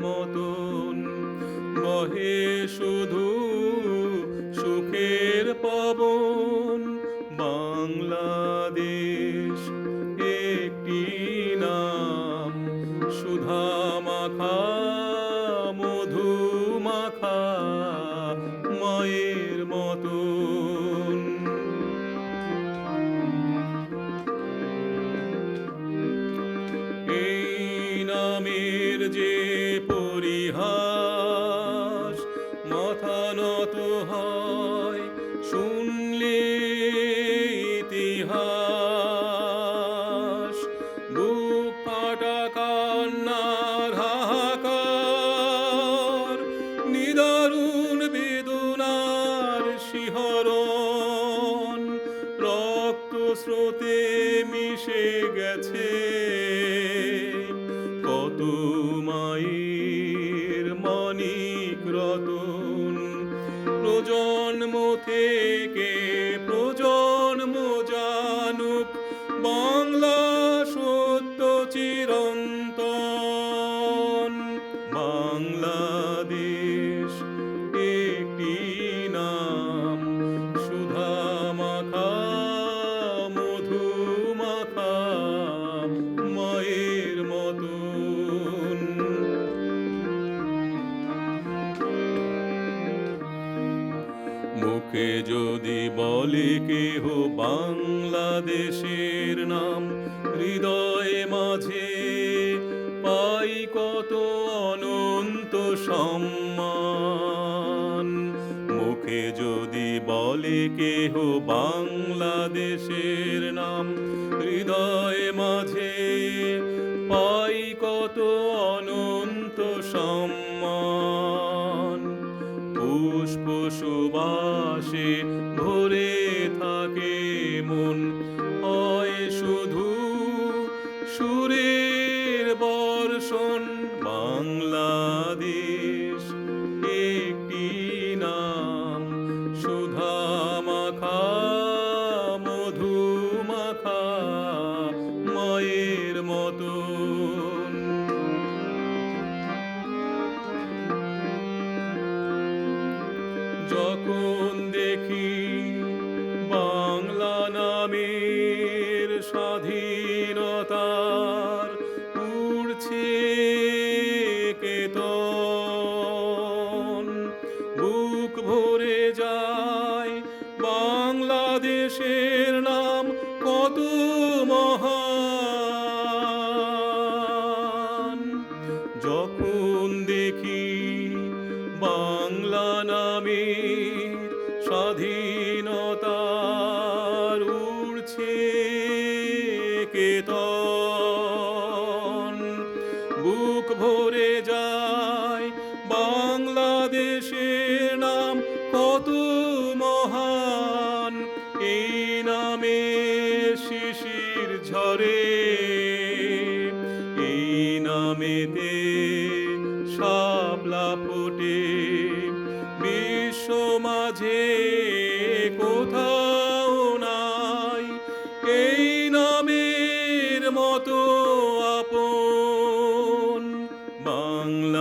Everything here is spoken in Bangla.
মতন বহে শুধু সুখের পবন। বাংলাদেশ একটি নাম, সুধা মাখা মধু মাখা মায়ের মতন। এই নামের যে পরিহাস, মাথা নত হয় শুনলে ইতিহাস। বুক ফাটা কান্নার হাহাকার, নিদারুণ বেদনার শিহরণ, রক্ত স্রোতে মিশে গেছে কত মায়ের মানিক রতন। প্রজন্ম থেকে প্রজন্ম জানুক বাংলা সত্য চিরন্তন। বাংলাদেশ একটি নাম, সুধা মাখা মধু মাখা মায়ের মতন। মুখে যদি বলে কেহ বাংলাদেশের নাম, হৃদয়ে মাঝে পাই কত অনন্ত সম্মান। মুখে যদি বলে কেহ বাংলাদেশের নাম, হৃদয়ে মাঝে পাই কত অনন্ত সম্মান। পুষ্প সুবাসে ভরে থাকে মন, হয় শুধু সুরের বর্ষণ। বাংলাদেশ একটি নাম, সুধা মাখা মধু মাখা মায়ের মতন। যখন দেখি বাংলা নামের স্বাধীনতার উড়ছে কেতন, বুক ভরে যায় বাংলাদেশের নাম কত মহান। যখন দেখি বাংলা নামের স্বাধীনতার উড়ছে কেতন, বুক ভরে যায় বাংলাদেশের নাম কত মহান। এই নামে শিশির ঝরে, এই নামেতে শাপলা ফোটে, বিশ্ব মাঝে কোথাও নাই এই নামের মতো আপন। বাংলা